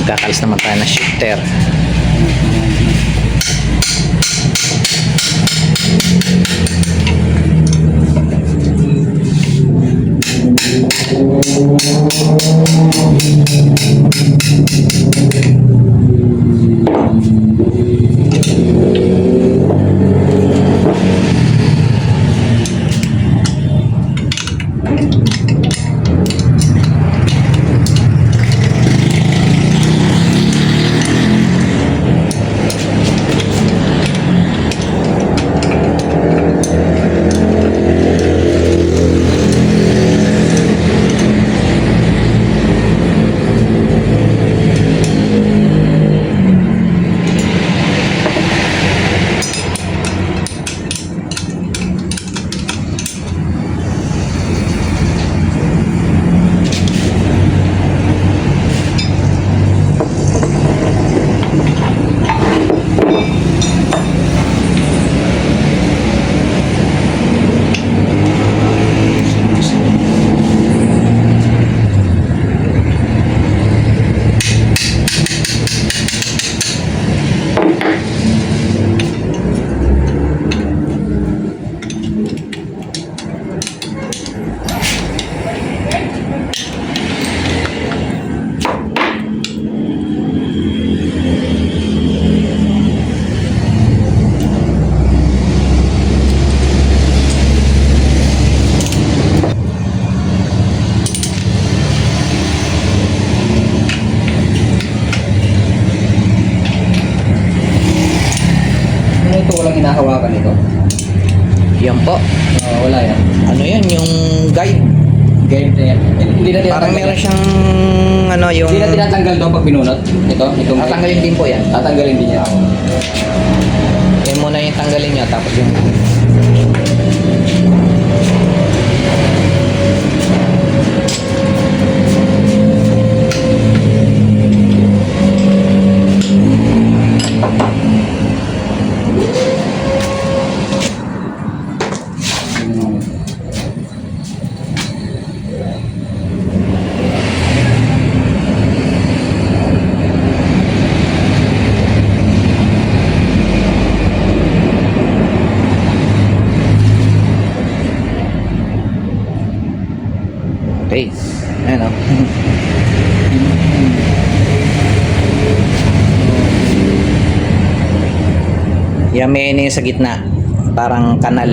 Magkakalis naman tayo ng shifter. Ito walang hinahawakan ito. Yan po. Wala yan. Ano yan? Yung guide. Game na yan. Hindi na Parang meron siyang ano yung... Hindi na tinatanggal daw pag binunot. Ito, itong Tatanggalin din po yan. tatanggalin din yan. Yan muna yung tanggalin niya tapos yung... Okay. Ayan o. Yan may sa gitna. Parang kanal.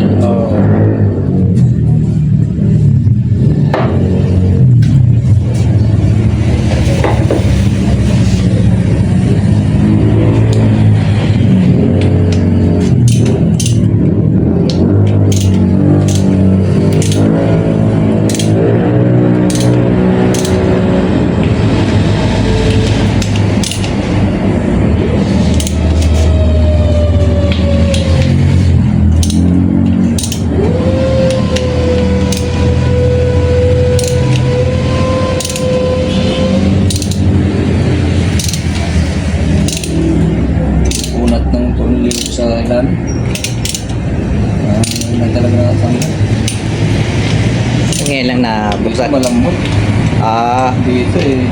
Unat ng tornilyo sa ilan. May talaga nakatanggal. Ngayon lang na buksan. Malambot. Ah, Dito eh.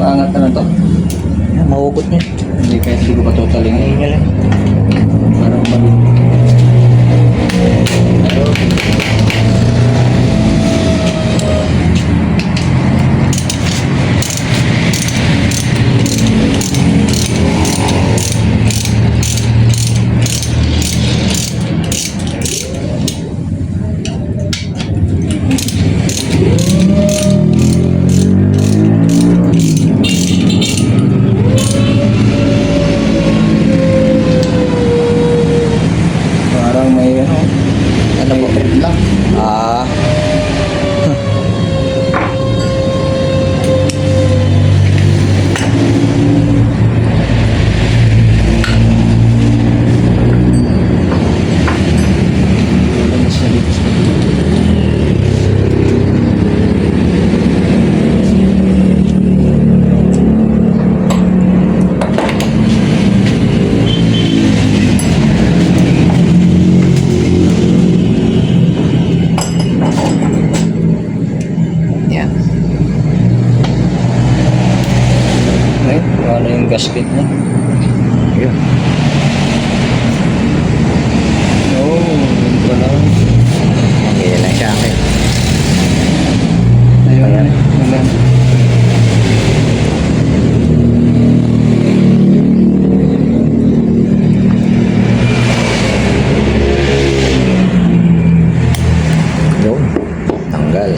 Angat na lang to. mahugot niya. Hindi kahit hindi ko pa totally Ngayon niya lang. parang mali. gasket niya. Yun. Oo, yun pala. Okay lang siya, Uncle. Ayun, Ayan. ayan. Yun. Tanggal.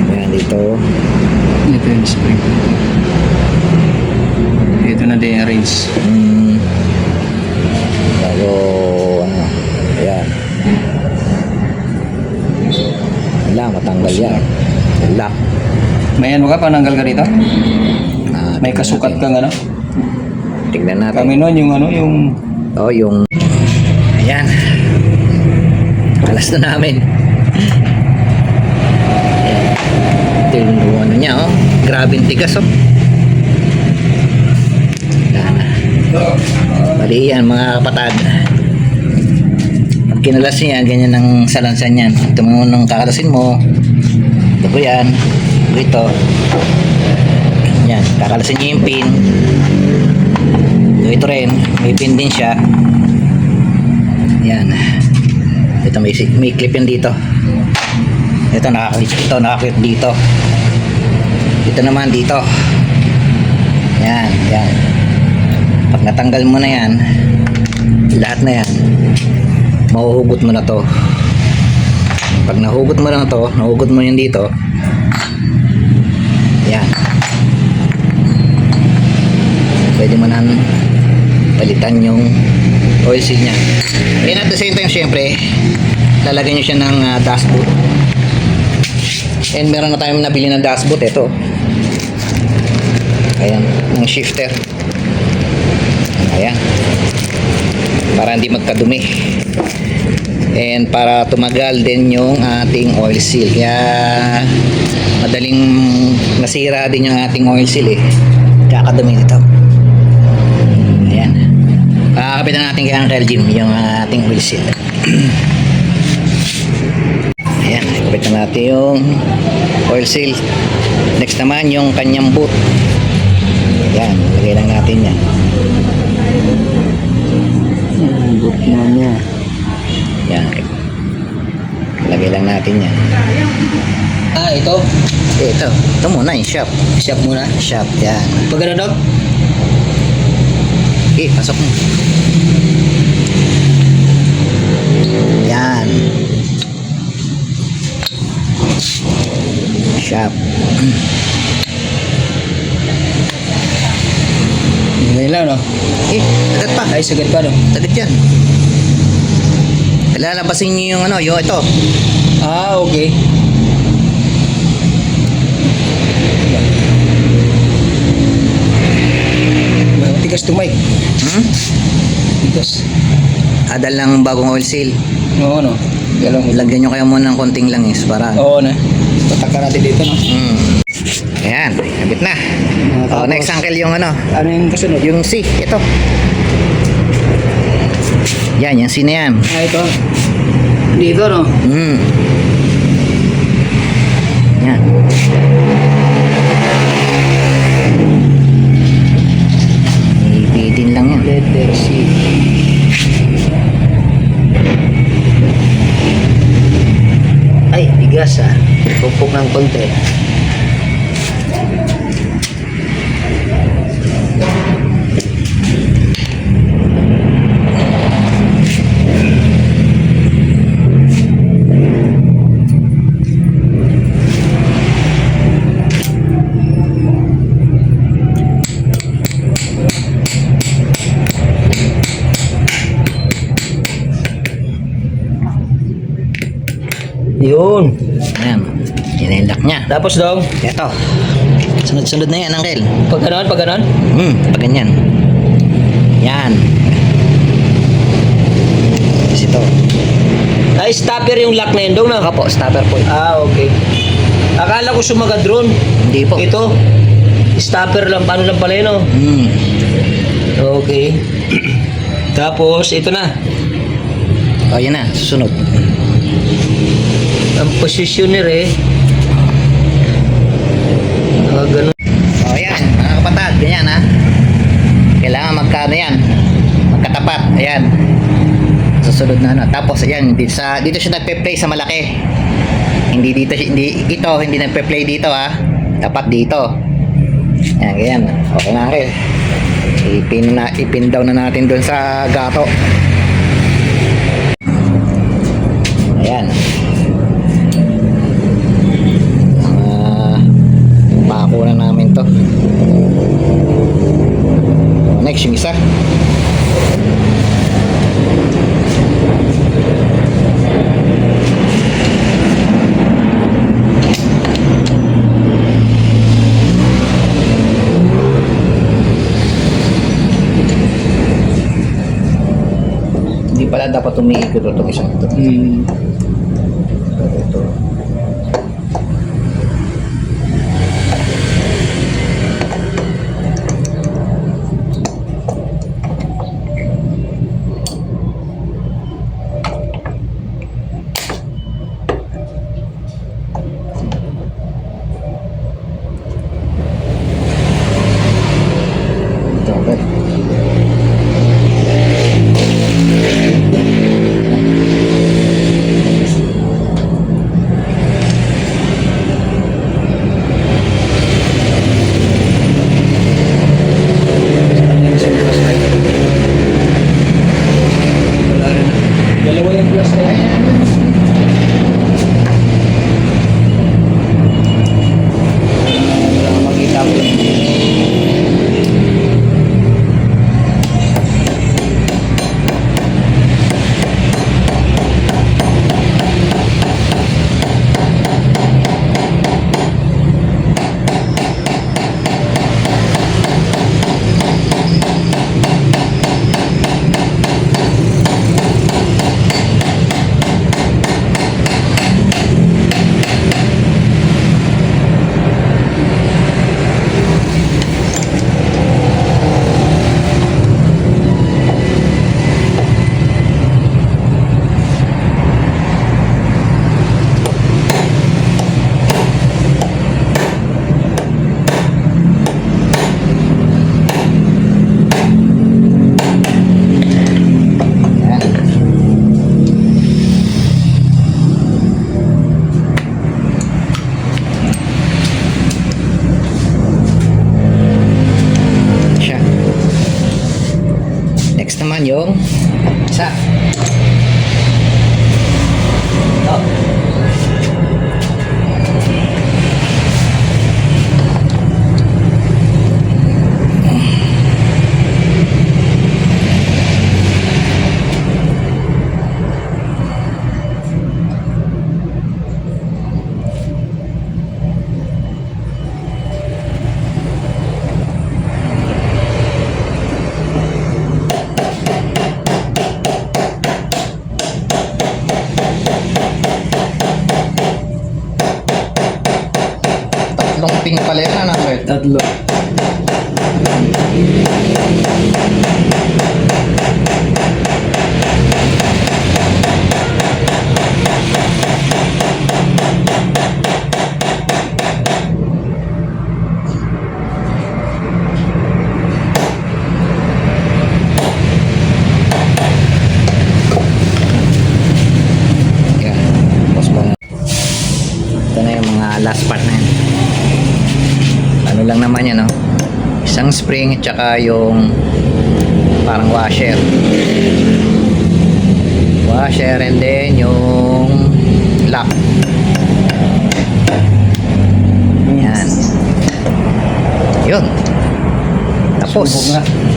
Ayan dito. Ito yung spring. Ito na din yung range. Bago, ano, ayan. Wala, matanggal yan. Lock. May ano ka, pananggal ka dito? May tignan kasukat natin. kang ano? Tignan natin. Kami noon yung ano, yung... Oh, yung... Ayan. Alas na namin. Ayan. Ito yung ano niya, oh. Grabe yung tigas, oh. Ayan. Bali yan, mga kapatad. Pag kinalas niya, ganyan ang salansan yan. Ito mo nung kakalasin mo. Ito po yan. Ito. Yan, kakalasin niya yung pin. Ito rin, may pin din siya. Yan. Ito may clip yan dito. Ito nakaklip dito. Ito naman dito. Yan, yan. Pag natanggal mo na yan, lahat na yan, mahuhugot mo na to. Pag nahugot mo na to, nahugot mo yan dito. Yan. Pwede mo na palitan yung oil seal nya. And at the same time, syempre, lalagyan nyo siya ng dashboot. And meron na tayong nabili ng dashboot. Ito. Ayan. Ng shifter. Ayan. Para hindi magkadumi. And para tumagal din yung ating oil seal. Kaya madaling nasira din yung ating oil seal eh. Kakadumi nito. Ayan. Kapitan natin kay Uncle Jim yung ating oil seal. Ayan, kapitan natin yung oil seal. Next naman yung kanyang boot. Ayan, lagay lang natin yan. Boot na niya. Yan. Lagay lang natin yan. Ito. Ito muna yung shop. Shop muna. Shop, yan. Pag ano, Dok? Pasok mo. Yan. Shop. Ngayon lang, no? Agad pa. Ay, sagad pa, no? Agad yan. Lalabasin nyo yung ano, yung ito. Okay. Tigas to, Mike. Tigas. Adal ng bagong oil seal. Oo, no? Galang. Lagyan nyo kaya muna ng konting langis para Oo, na. Tataka natin dito, no? Ayan, kabit na. Tapos, Next uncle yung ano, Ano yung kasunod? yung C, ito. Yan, yung C na yan. Ito. Dito, no? Yan. Ibitin lang yan. Letter C. Ay, bigas ah. Pupok ng konti. Yun. Ayan. Yan yung lock niya. Tapos, Dong, Ito. Sunod-sunod na yan, uncle. pag ganon, pag ganon. Pag ganyan. Yan. Tapos ito. Ay, stopper yung lock na yun, Dong, na? Opo, stopper po. Okay. Akala ko sumaga drone. Hindi po. Ito, stopper lang, paano lang pala yun, no? Okay. Tapos, ito na. O, yan na. Susunod. Ang positioner eh. Ganun. O yan, mga kapatid, ganyan ha. Kailangan magkano yan? Magkatapat, ayan. Susunod na ano. Tapos ayan, dito siya nagpe-play sa malaki. Hindi nagpe-play dito ha. Tapat dito. Ayan, ganyan. Okay na rin. Ipin down na natin dun sa gato. Ayan. Pako na namin to. Next, yung isa. Hindi pala dapat umiikot itong isang ito. Ito. Okay. Dalawa yung plus na yan. Wala kang makita ko. Siya. Next naman yung isa. Ito. Tatlong ping pala yan, ano, sir? Tatlo. Yan. Tapos ba? Ito na yung mga last part na yan. Ano lang naman yan, no? Isang spring at saka yung parang washer. Washer and then yung lock. Yan. Yun. Tapos. Subok na.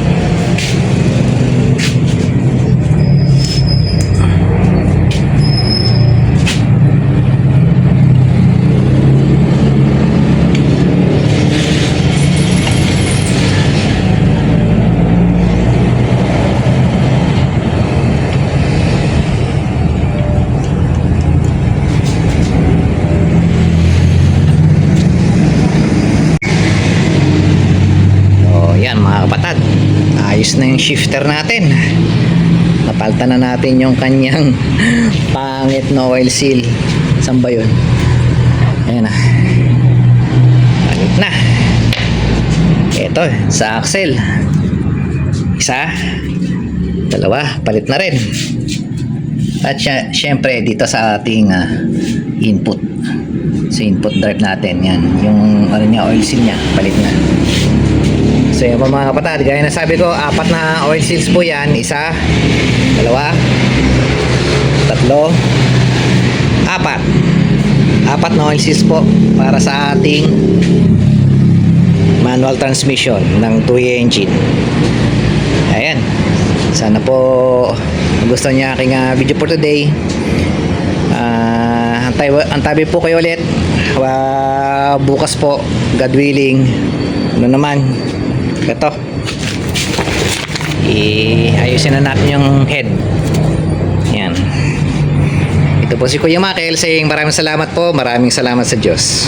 ayos na yung shifter natin. Napalitan na natin yung kanyang pangit na oil seal. Saan ba yun? Ayan na. Palit na. Ito, sa axle. Isa. Dalawa. Palit na rin. At syempre, dito sa ating input. Sa input drive natin. Yan. Yung ano niya, oil seal niya. Palit na. So yan po mga kapatid. Gaya na sabi ko, 4 na oil seals po yan. Isa. Dalawa. Tatlo. 4 na oil seals po para sa ating manual transmission ng 2 engine. Ayan, sana po gusto niya aking video for today. Antabi po kayo ulit bukas po, God willing. Ano naman ito, ayusin na natin yung head. Yan. Ito po si Kuya Makel saying maraming salamat po, maraming salamat sa Diyos.